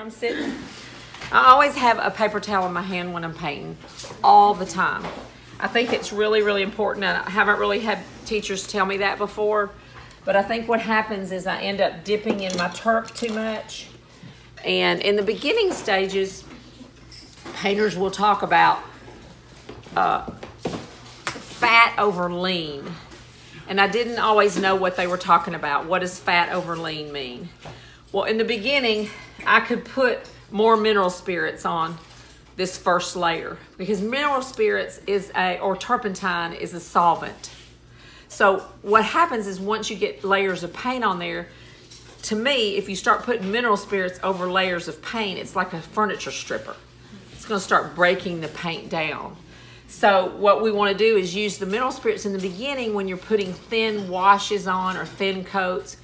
I'm sitting, I always have a paper towel in my hand when I'm painting, all the time. I think it's really, really important. I haven't really had teachers tell me that before, but I think what happens is I end up dipping in my turf too much. And in the beginning stages, painters will talk about fat over lean. And I didn't always know what they were talking about. What does fat over lean mean? Well, in the beginning, I could put more mineral spirits on this first layer because mineral spirits or turpentine is a solvent. So what happens is once you get layers of paint on there, to me, if you start putting mineral spirits over layers of paint, it's like a furniture stripper. It's going to start breaking the paint down. So what we want to do is use the mineral spirits in the beginning when you're putting thin washes on or thin coats,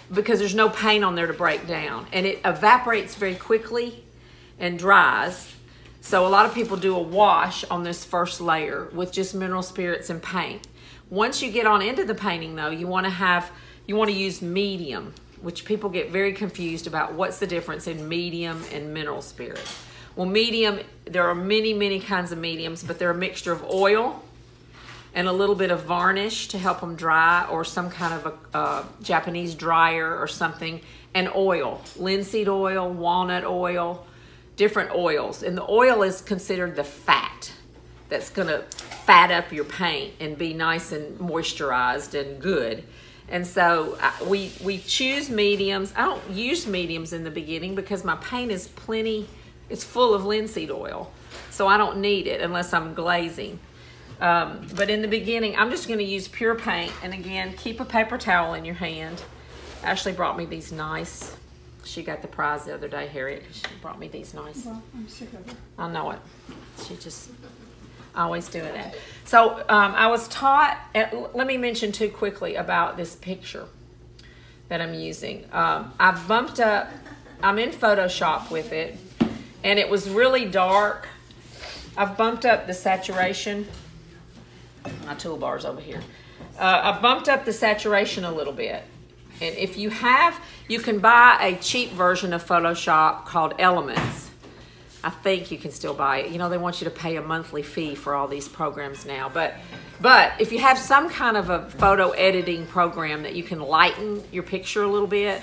because there's no paint on there to break down. And it evaporates very quickly and dries. So a lot of people do a wash on this first layer with just mineral spirits and paint. Once you get on into the painting though, you want to use medium, which people get very confused about. What's the difference in medium and mineral spirits? Well, medium, there are many, many kinds of mediums, but they're a mixture of oil and a little bit of varnish to help them dry, or some kind of a Japanese dryer or something, and oil, linseed oil, walnut oil, different oils. And the oil is considered the fat that's gonna fat up your paint and be nice and moisturized and good. And so we choose mediums. I don't use mediums in the beginning because my paint is it's full of linseed oil. So I don't need it unless I'm glazing. But in the beginning, I'm just gonna use pure paint. And again, keep a paper towel in your hand. Ashley brought me these nice, she got the prize the other day, Harriet, because she brought me these nice. Well, I'm sick of it. I know it. She just always doing that. So I was taught, let me mention too quickly about this picture that I'm using. I've bumped up, I'm in Photoshop with it, and it was really dark. I've bumped up the saturation. My toolbar's over here. I bumped up the saturation a little bit. And if you have, you can buy a cheap version of Photoshop called Elements. I think you can still buy it. You know, they want you to pay a monthly fee for all these programs now. But if you have some kind of a photo editing program that you can lighten your picture a little bit,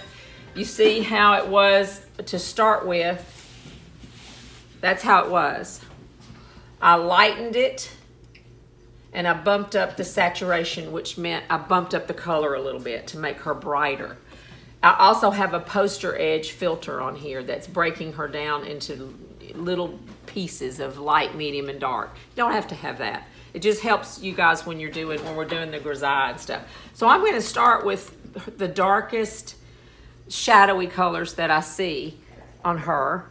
you see how it was to start with. That's how it was. I lightened it and I bumped up the saturation, which meant I bumped up the color a little bit to make her brighter. I also have a poster edge filter on here that's breaking her down into little pieces of light, medium, and dark. You don't have to have that. It just helps you guys when we're doing the grisaille and stuff. So I'm going to start with the darkest shadowy colors that I see on her.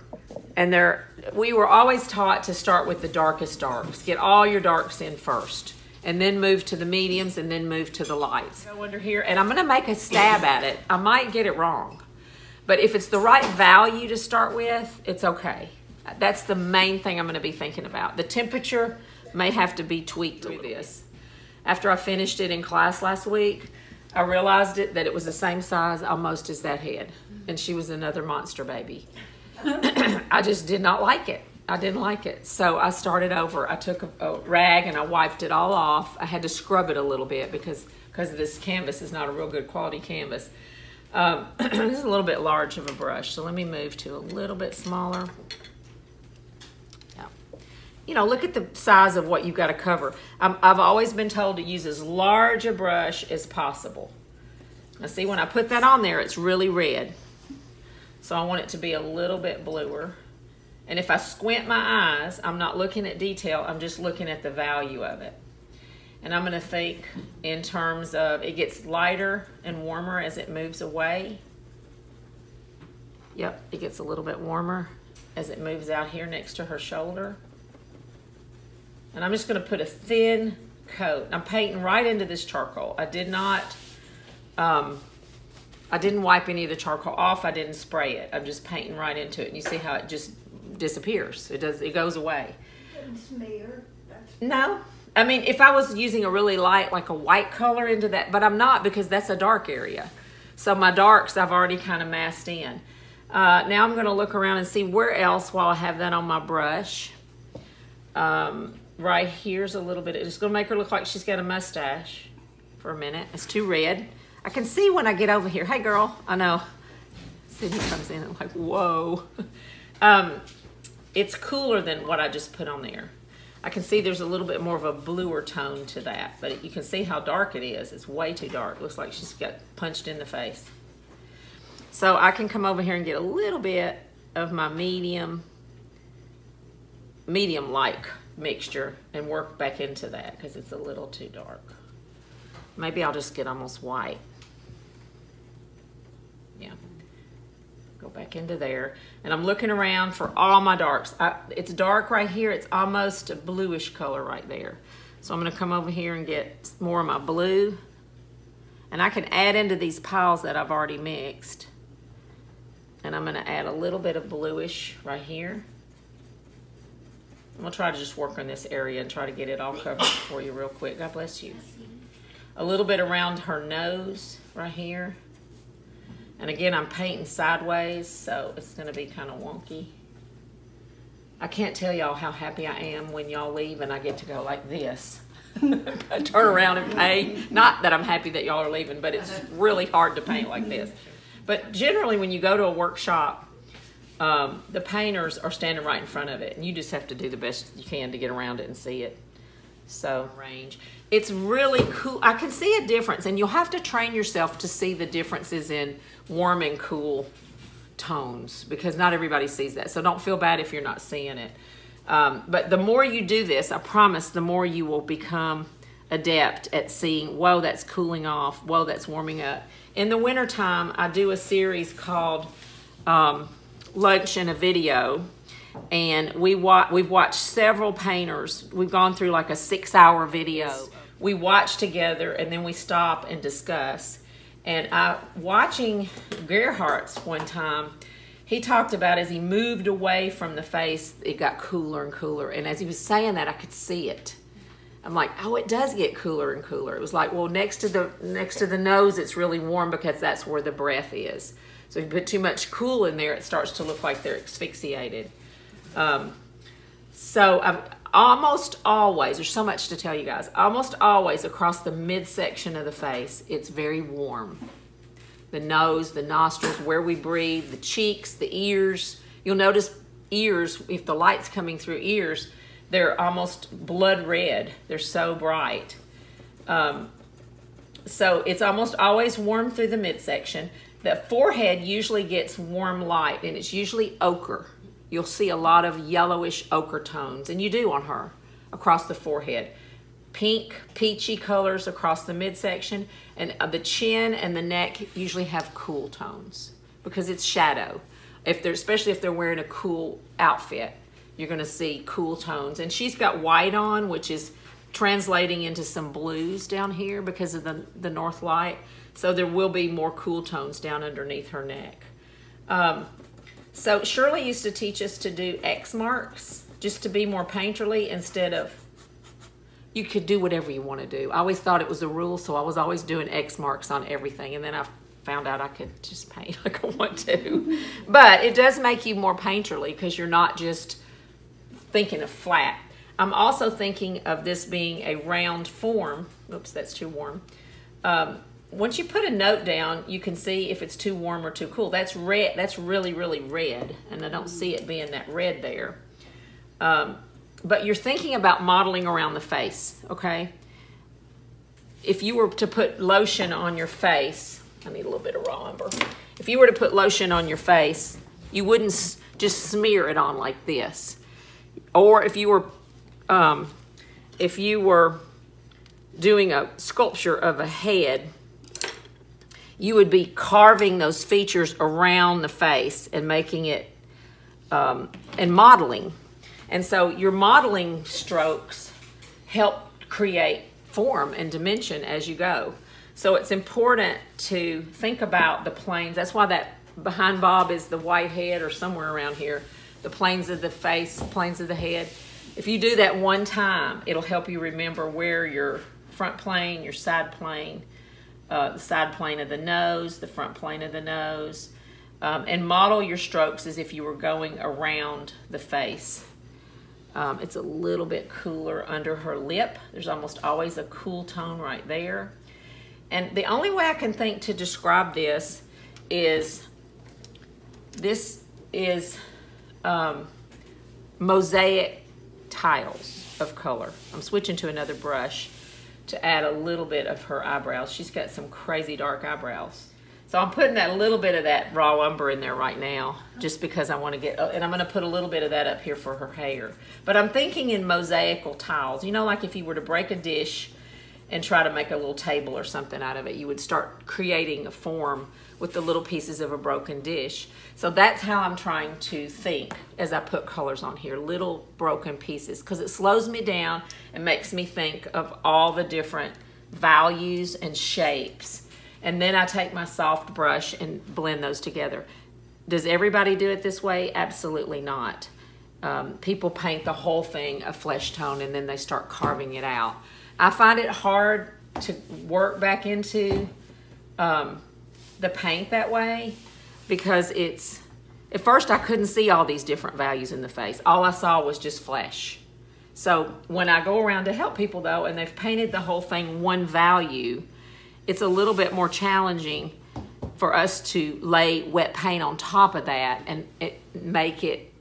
And we were always taught to start with the darkest darks. Get all your darks in first, and then move to the mediums, and then move to the lights. Go under here, and I'm gonna make a stab at it. I might get it wrong, but if it's the right value to start with, it's okay. That's the main thing I'm gonna be thinking about. The temperature may have to be tweaked with this. After I finished it in class last week, I realized that it was the same size almost as that head, and she was another monster baby. I just did not like it. I didn't like it. So I started over. I took a rag and I wiped it all off. I had to scrub it a little bit because this canvas is not a real good quality canvas. This is a little bit large of a brush, so let me move to a little bit smaller. Yeah. You know, look at the size of what you've got to cover. I've always been told to use as large a brush as possible. Now see, when I put that on there, it's really red. So I want it to be a little bit bluer. And if I squint my eyes, I'm not looking at detail, I'm just looking at the value of it. And I'm gonna think in terms of, it gets lighter and warmer as it moves away. Yep, it gets a little bit warmer as it moves out here next to her shoulder. And I'm just gonna put a thin coat. I'm painting right into this charcoal. I didn't wipe any of the charcoal off. I didn't spray it. I'm just painting right into it. And you see how it just disappears. It goes away. No. I mean, if I was using a really light, like a white color into that, but I'm not, because that's a dark area. So my darks I've already kind of masked in. Now I'm going to look around and see where else while I have that on my brush. Right here's a little bit. It's going to make her look like she's got a mustache for a minute. It's too red. I can see when I get over here. Hey, girl. I know. Sydney comes in and I'm like, whoa. It's cooler than what I just put on there. I can see there's a little bit more of a bluer tone to that, but you can see how dark it is. It's way too dark. Looks like she's got punched in the face. So come over here and get a little bit of my medium-like mixture and work back into that because it's a little too dark. Maybe I'll just get almost white. Yeah. Go back into there. And I'm looking around for all my darks. It's dark right here. It's almost a bluish color right there. So I'm going to come over here and get more of my blue. And I can add into these piles that I've already mixed. And I'm going to add a little bit of bluish right here. I'm going to try to just work on this area and try to get it all covered for you real quick. God bless you. A little bit around her nose right here. And again, I'm painting sideways, so it's going to be kind of wonky. I can't tell y'all how happy I am when y'all leave and I get to go like this. I turn around and paint. Not that I'm happy that y'all are leaving, but it's really hard to paint like this. But generally, when you go to a workshop, the painters are standing right in front of it, and you just have to do the best you can to get around it and see it. So, range. It's really cool. I can see a difference, and you'll have to train yourself to see the differences in warm and cool tones because not everybody sees that. So don't feel bad if you're not seeing it. But the more you do this, I promise, the more you will become adept at seeing, whoa, that's cooling off, whoa, that's warming up. In the wintertime, I do a series called Lunch and a Video. And we've watched several painters. We've gone through like a 6-hour video. We watch together and then we stop and discuss. And watching Gerhardt's one time, he talked about as he moved away from the face, it got cooler and cooler. And as he was saying that, I could see it. I'm like, oh, it does get cooler and cooler. It was like, well, next to the nose, it's really warm because that's where the breath is. So if you put too much cool in there, it starts to look like they're asphyxiated. So I've almost always, there's so much to tell you guys, almost always across the midsection of the face, it's very warm. The nose, the nostrils, where we breathe, the cheeks, the ears. You'll notice ears, if the light's coming through ears, they're almost blood red. They're so bright. So it's almost always warm through the midsection. The forehead usually gets warm light, and it's usually ochre. You'll see a lot of yellowish ochre tones, and you do on her, across the forehead. Pink, peachy colors across the midsection, and the chin and the neck usually have cool tones because it's shadow. Especially if they're wearing a cool outfit, you're gonna see cool tones. And she's got white on, which is translating into some blues down here because of the north light. So there will be more cool tones down underneath her neck. So Shirley used to teach us to do X marks just to be more painterly instead of, you could do whatever you want to do. I always thought it was a rule, so I was always doing X marks on everything, and then I found out I could just paint like I want to. But it does make you more painterly because you're not just thinking of flat. I'm also thinking of this being a round form. Oops, that's too warm. Once you put a note down, you can see if it's too warm or too cool. That's red. That's really, really red, and I don't see it being that red there. But you're thinking about modeling around the face, okay? If you were to put lotion on your face, I need a little bit of raw umber. If you were to put lotion on your face, you wouldn't just smear it on like this. Or if you were doing a sculpture of a head, you would be carving those features around the face and making it, and modeling. And so your modeling strokes help create form and dimension as you go. So it's important to think about the planes. That's why that behind Bob is the white head or somewhere around here. The planes of the face, planes of the head. If you do that one time, it'll help you remember where your front plane, your side plane, the side plane of the nose, the front plane of the nose, And model your strokes as if you were going around the face. It's a little bit cooler under her lip. There's almost always a cool tone right there. And the only way I can think to describe this is mosaic tiles of color. I'm switching to another brush to add a little bit of her eyebrows. She's got some crazy dark eyebrows. So I'm putting that little bit of that raw umber in there right now, just because I want to get, and I'm going to put a little bit of that up here for her hair. But I'm thinking in mosaical tiles. You know, like if you were to break a dish and try to make a little table or something out of it, you would start creating a form with the little pieces of a broken dish. So that's how I'm trying to think as I put colors on here, little broken pieces, because it slows me down and makes me think of all the different values and shapes. And then I take my soft brush and blend those together. Does everybody do it this way? Absolutely not. People paint the whole thing a flesh tone and then they start carving it out. I find it hard to work back into the paint that way, because at first I couldn't see all these different values in the face. All I saw was just flesh. So when I go around to help people though, and they've painted the whole thing one value, it's a little bit more challenging for us to lay wet paint on top of that and make it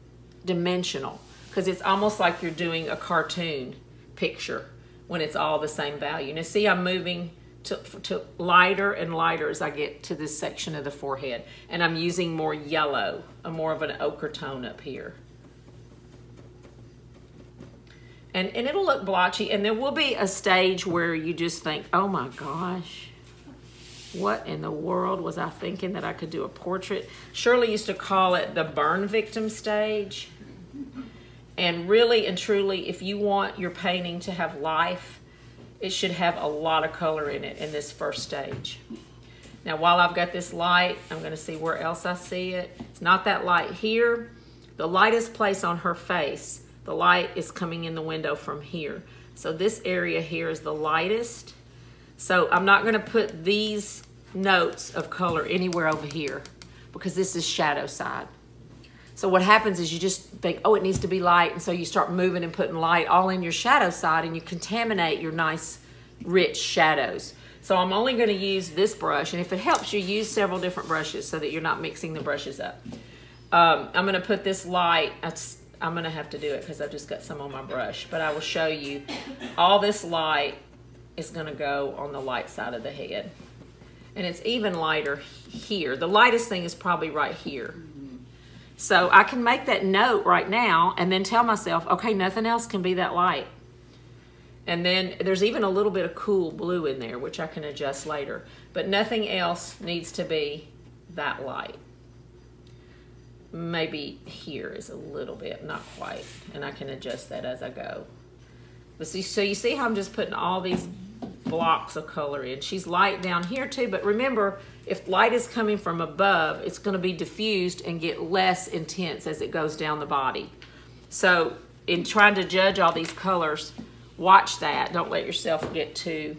dimensional, because it's almost like you're doing a cartoon picture when it's all the same value. Now see, I'm moving to lighter and lighter as I get to this section of the forehead, and I'm using more yellow, more of an ochre tone up here. And it'll look blotchy, and there will be a stage where you just think, oh my gosh, what in the world was I thinking that I could do a portrait? Shirley used to call it the burn victim stage. And really and truly, if you want your painting to have life, it should have a lot of color in it in this first stage. Now, while I've got this light, I'm going to see where else I see it. It's not that light here. The lightest place on her face, the light is coming in the window from here. So this area here is the lightest. So I'm not going to put these notes of color anywhere over here, because this is shadow side. So what happens is you just think, oh, it needs to be light, and so you start moving and putting light all in your shadow side, and you contaminate your nice, rich shadows. So I'm only going to use this brush, and if it helps you, use several different brushes so that you're not mixing the brushes up. I'm going to put this light, I'm going to have to do it because I've just got some on my brush, but I will show you all this light is going to go on the light side of the head. And it's even lighter here. The lightest thing is probably right here. So I can make that note right now and then tell myself, okay, nothing else can be that light. And then there's even a little bit of cool blue in there, which I can adjust later. But nothing else needs to be that light. Maybe here is a little bit, not quite. And I can adjust that as I go. But see, so you see how I'm just putting all these blocks of color in. She's light down here too, but remember, if light is coming from above, it's going to be diffused and get less intense as it goes down the body. So in trying to judge all these colors, watch that. Don't let yourself get too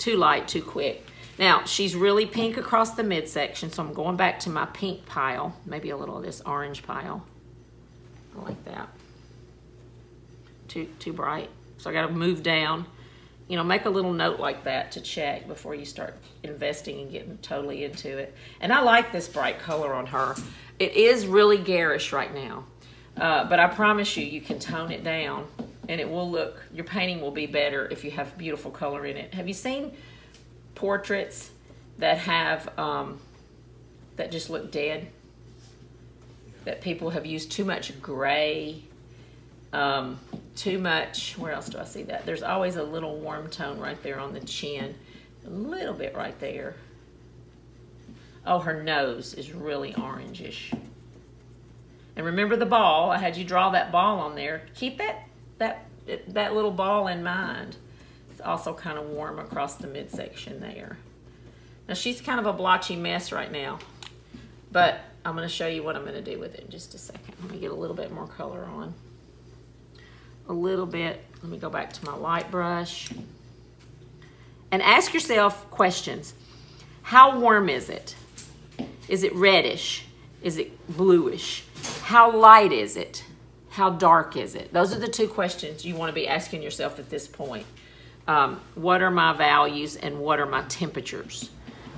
light too quick. Now, she's really pink across the midsection, so I'm going back to my pink pile, maybe a little of this orange pile. I like that. Too bright. So I got to move down. You know, make a little note like that to check before you start investing and getting totally into it. And I like this bright color on her. It is really garish right now, but I promise you, you can tone it down and it will look, your painting will be better if you have beautiful color in it. Have you seen portraits that have, that just look dead? That people have used too much gray, too much, where else do I see that? There's always a little warm tone right there on the chin. A little bit right there. Oh, her nose is really orangish. And remember the ball. I had you draw that ball on there. Keep that little ball in mind. It's also kind of warm across the midsection there. Now she's kind of a blotchy mess right now, but I'm going to show you what I'm going to do with it in just a second. Let me get a little bit more color on. A little bit. Let me go back to my light brush. And ask yourself questions. How warm is it? Is it reddish? Is it bluish? How light is it? How dark is it? Those are the two questions you want to be asking yourself at this point. What are my values and what are my temperatures?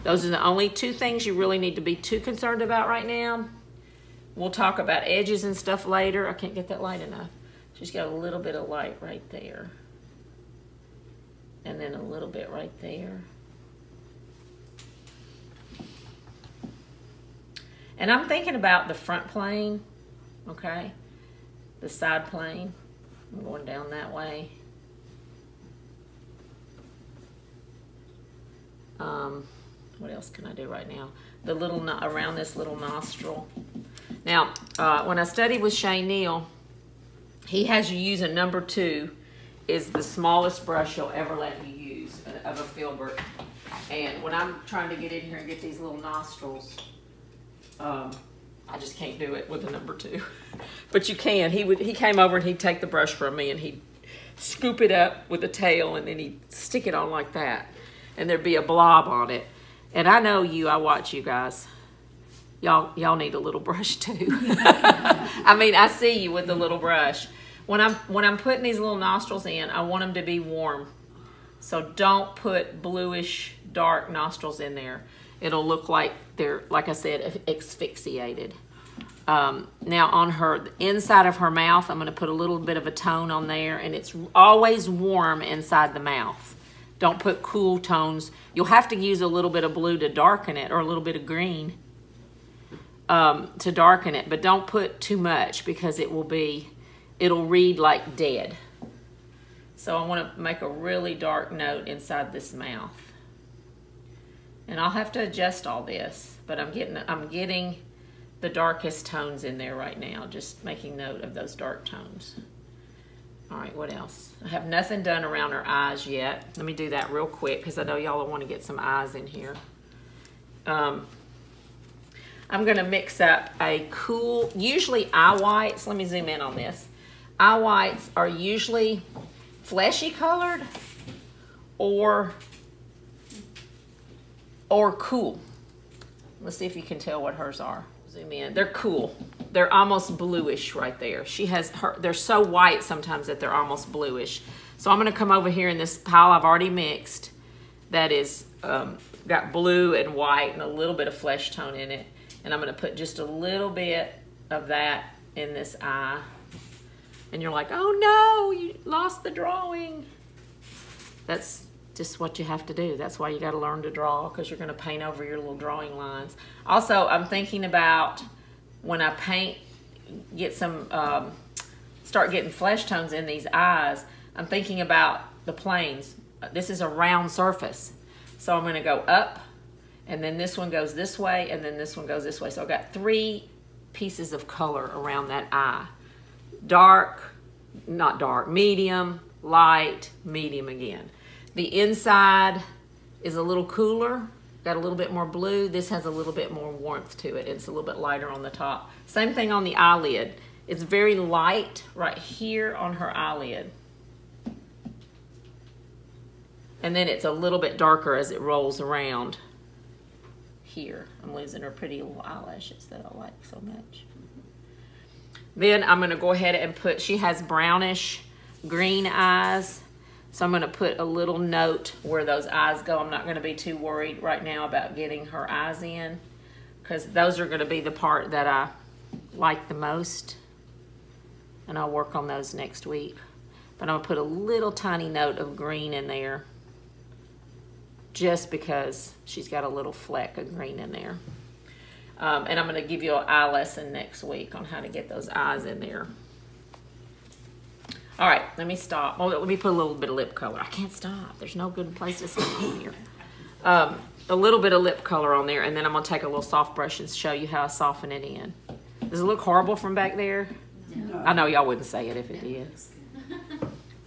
Those are the only two things you really need to be too concerned about right now. We'll talk about edges and stuff later. I can't get that light enough. She's got a little bit of light right there. And then a little bit right there. And I'm thinking about the front plane, okay? The side plane. I'm going down that way. What else can I do right now? The little, around this little nostril. Now, when I studied with Shane Neal, he has you use a number 2 is the smallest brush he'll ever let you use of a filbert. And when I'm trying to get in here and get these little nostrils, I just can't do it with a number 2. But you can. He came over and he'd take the brush from me and he'd scoop it up with the tail and then he'd stick it on like that. And there'd be a blob on it. And I know you, I watch you guys. Y'all need a little brush too. I mean, I see you with the little brush. When I'm putting these little nostrils in, I want them to be warm. So don't put bluish, dark nostrils in there. It'll look like they're, like I said, asphyxiated. Now on the inside of her mouth, I'm going to put a little bit of a tone on there, and it's always warm inside the mouth. Don't put cool tones. You'll have to use a little bit of blue to darken it, or a little bit of green to darken it, but don't put too much because it'll read like dead. So I want to make a really dark note inside this mouth. And I'll have to adjust all this, but I'm getting the darkest tones in there right now, just making note of those dark tones. All right, what else? I have nothing done around her eyes yet. Let me do that real quick because I know y'all want to get some eyes in here. I'm going to mix up a cool, usually eye whites. Let me zoom in on this. Eye whites are usually fleshy colored or cool. Let's see if you can tell what hers are. Zoom in. They're cool. They're almost bluish right there. They're so white sometimes that they're almost bluish. So I'm going to come over here in this pile I've already mixed that is got blue and white and a little bit of flesh tone in it. And I'm going to put just a little bit of that in this eye. And you're like, oh no, you lost the drawing. That's just what you have to do. That's why you got to learn to draw, because you're going to paint over your little drawing lines. Also, I'm thinking about when I paint, start getting flesh tones in these eyes, I'm thinking about the planes. This is a round surface. So I'm going to go up, and then this one goes this way, and then this one goes this way. So I've got 3 pieces of color around that eye. Dark, not dark, medium, light, medium again. The inside is a little cooler, got a little bit more blue. This has a little bit more warmth to it. It's a little bit lighter on the top. Same thing on the eyelid. It's very light right here on her eyelid. And then it's a little bit darker as it rolls around here. I'm losing her pretty little eyelashes that I like so much. Then I'm going to go ahead and put, she has brownish green eyes. So I'm going to put a little note where those eyes go. I'm not going to be too worried right now about getting her eyes in, because those are going to be the part that I like the most. And I'll work on those next week. But I'm going to put a little tiny note of green in there, just because she's got a little fleck of green in there. And I'm going to give you an eye lesson next week on how to get those eyes in there. All right, let me stop. Oh, let me put a little bit of lip color. I can't stop. There's no good place to stop in here. A little bit of lip color on there, and then I'm going to take a little soft brush and show you how I soften it in. Does it look horrible from back there? No. I know y'all wouldn't say it if it did.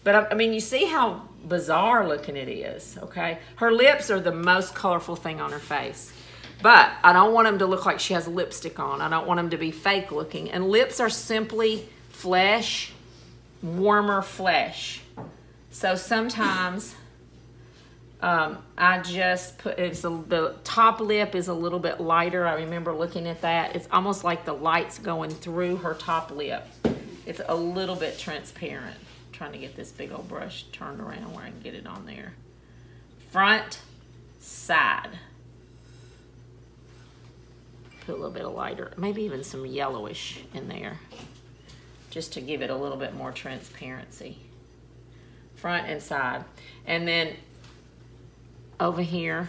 But, I mean, you see how bizarre looking it is, okay? Her lips are the most colorful thing on her face. But I don't want them to look like she has lipstick on. I don't want them to be fake looking. And lips are simply flesh, warmer flesh. So sometimes I just put, the top lip is a little bit lighter. I remember looking at that. It's almost like the light's going through her top lip. It's a little bit transparent. I'm trying to get this big old brush turned around where I can get it on there. Front, side. Put a little bit of lighter, maybe even some yellowish in there, just to give it a little bit more transparency. Front and side. And then over here,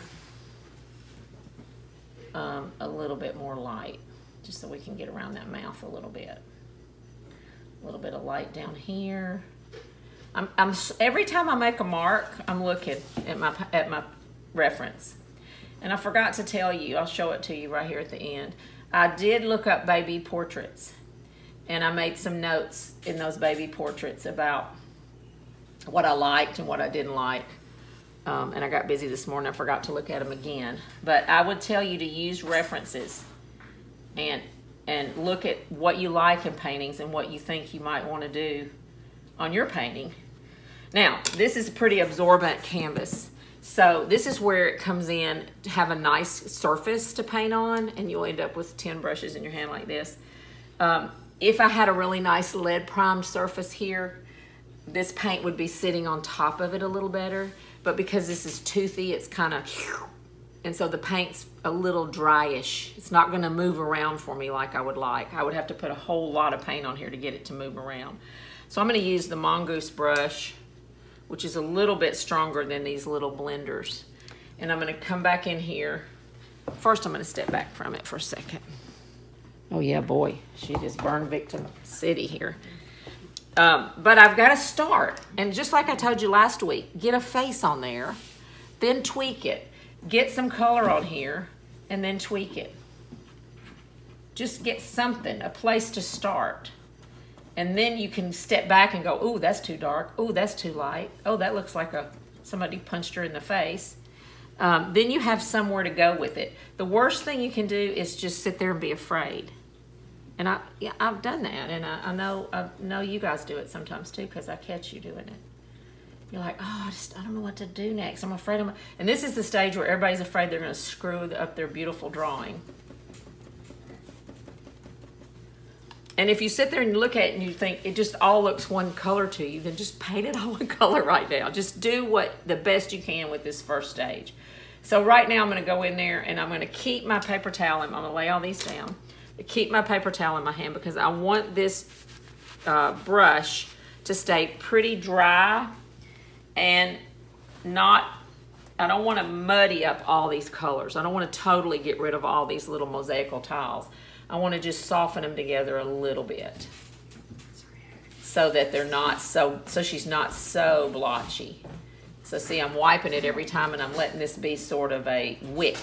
a little bit more light, just so we can get around that mouth a little bit. A little bit of light down here. Every time I make a mark, I'm looking at my reference. And I forgot to tell you, I'll show it to you right here at the end. I did look up baby portraits, and I made some notes in those baby portraits about what I liked and what I didn't like. And I got busy this morning, I forgot to look at them again. But I would tell you to use references and look at what you like in paintings and what you think you might want to do on your painting. Now, this is a pretty absorbent canvas. So this is where it comes in to have a nice surface to paint on, and you'll end up with 10 brushes in your hand like this. If I had a really nice lead primed surface here, this paint would be sitting on top of it a little better. But because this is toothy, it's kind of, and so the paint's a little dryish. It's not gonna move around for me like I would like. I would have to put a whole lot of paint on here to get it to move around. So I'm gonna use the Mongoose brush, which is a little bit stronger than these little blenders. And I'm gonna come back in here. First, I'm gonna step back from it for a second. Oh yeah, boy, she is burn victim city here. But I've got to start, and just like I told you last week, get a face on there, then tweak it. Get some color on here, and then tweak it. Just get something, a place to start. And then you can step back and go, ooh, that's too dark. Ooh, that's too light. Oh, that looks like somebody punched her in the face. Then you have somewhere to go with it. The worst thing you can do is just sit there and be afraid. And I've done that, and I know you guys do it sometimes too, because I catch you doing it. You're like, oh, I don't know what to do next. I'm afraid and this is the stage where everybody's afraid they're going to screw up their beautiful drawing. And if you sit there and you look at it and you think it just all looks one color to you, then just paint it all one color right now. Just do the best you can with this first stage. So right now I'm going to go in there and I'm going to keep my paper towel, and I'm going to lay all these down. Keep my paper towel in my hand because I want this brush to stay pretty dry and I don't want to muddy up all these colors. I don't want to totally get rid of all these little mosaical tiles. I want to just soften them together a little bit so that they're not so she's not so blotchy. So see, I'm wiping it every time, and I'm letting this be sort of a wick.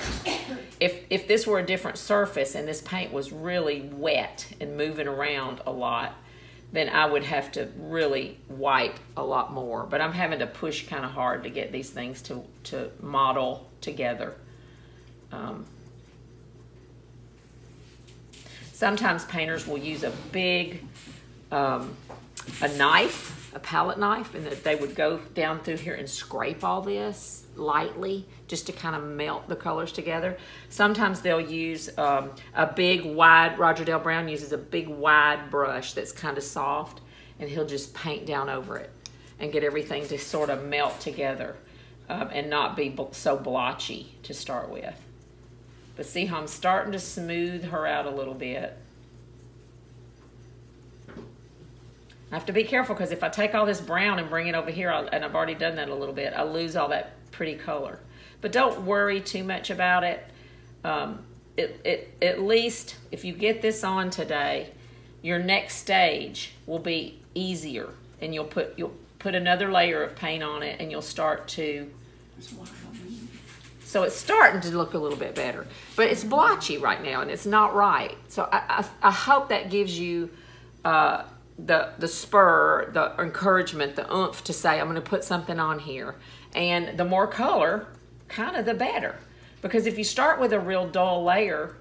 If this were a different surface and this paint was really wet and moving around a lot, then I would have to really wipe a lot more. But I'm having to push kind of hard to get these things to model together. Sometimes painters will use a big, a knife, a palette knife, and that they would go down through here and scrape all this lightly just to kind of melt the colors together. Sometimes they'll use a big wide, Roger Dale Brown uses a big wide brush that's kind of soft, and he'll just paint down over it and get everything to sort of melt together and not be so blotchy to start with. But see how I'm starting to smooth her out a little bit. I have to be careful because if I take all this brown and bring it over here, and I've already done that a little bit, I lose all that pretty color. But don't worry too much about it. At least if you get this on today, your next stage will be easier, and you'll put another layer of paint on it, and you'll start to. So it's starting to look a little bit better, but it's blotchy right now, and it's not right. So I hope that gives you the spur, the encouragement, the oomph to say, I'm going to put something on here. And the more color, kind of the better. Because if you start with a real dull layer,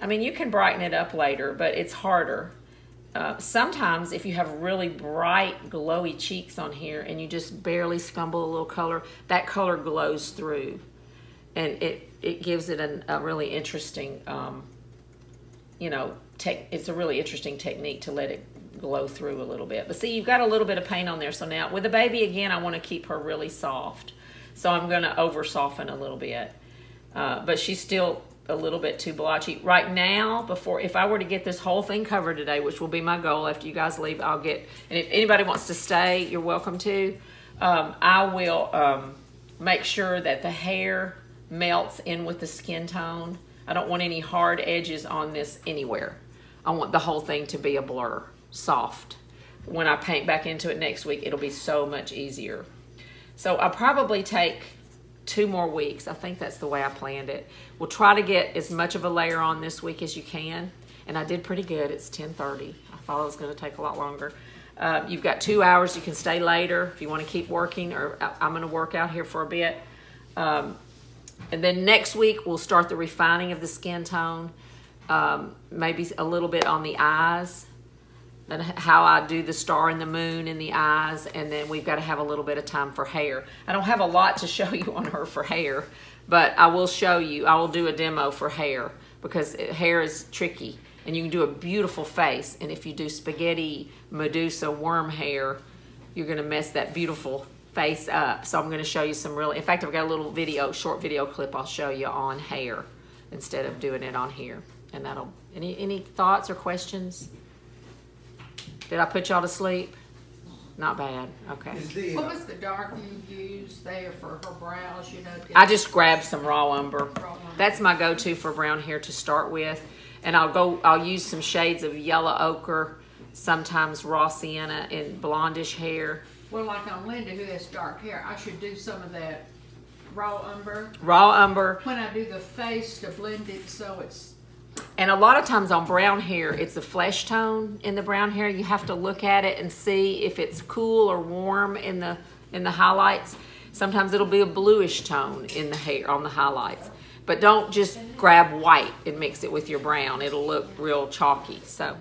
I mean, you can brighten it up later, but it's harder. sometimes if you have really bright, glowy cheeks on here and you just barely scumble a little color, that color glows through. And it gives it a really interesting, you know, it's a really interesting technique to let it glow through a little bit. But see, you've got a little bit of paint on there. So now with the baby, again, I want to keep her really soft. So I'm going to over soften a little bit. But she's still a little bit too blotchy. Right now, if I were to get this whole thing covered today, which will be my goal after you guys leave, and if anybody wants to stay, you're welcome to. I will make sure that the hair melts in with the skin tone. I don't want any hard edges on this anywhere. I want the whole thing to be a blur, soft. When I paint back into it next week, it'll be so much easier. So I'll probably take 2 more weeks. I think that's the way I planned it. We'll try to get as much of a layer on this week as you can. And I did pretty good. It's 10:30. I thought it was going to take a lot longer. You've got 2 hours. You can stay later if you want to keep working, or I'm going to work out here for a bit. And then next week, we'll start the refining of the skin tone, maybe a little bit on the eyes, and how I do the star and the moon in the eyes, and then we've got to have a little bit of time for hair. I don't have a lot to show you on her for hair, but I will show you. I will do a demo for hair, because hair is tricky, and you can do a beautiful face, and if you do spaghetti Medusa worm hair, you're going to mess that beautiful face up. So I'm going to show you some in fact, I've got a little short video clip I'll show you on hair instead of doing it on here. And that'll, any thoughts or questions? Did I put y'all to sleep? Not bad. Okay. What was the dark you used there for her brows? You know, I just grabbed some raw umber. That's my go-to for brown hair to start with. And I'll use some shades of yellow ochre, sometimes raw sienna in blondish hair. Well, like on Linda, who has dark hair, I should do some of that raw umber. Raw umber. When I do the face to blend it so it's... And a lot of times on brown hair, it's a flesh tone in the brown hair. You have to look at it and see if it's cool or warm in the highlights. Sometimes it'll be a bluish tone in the hair on the highlights. But don't just grab white and mix it with your brown. It'll look real chalky. So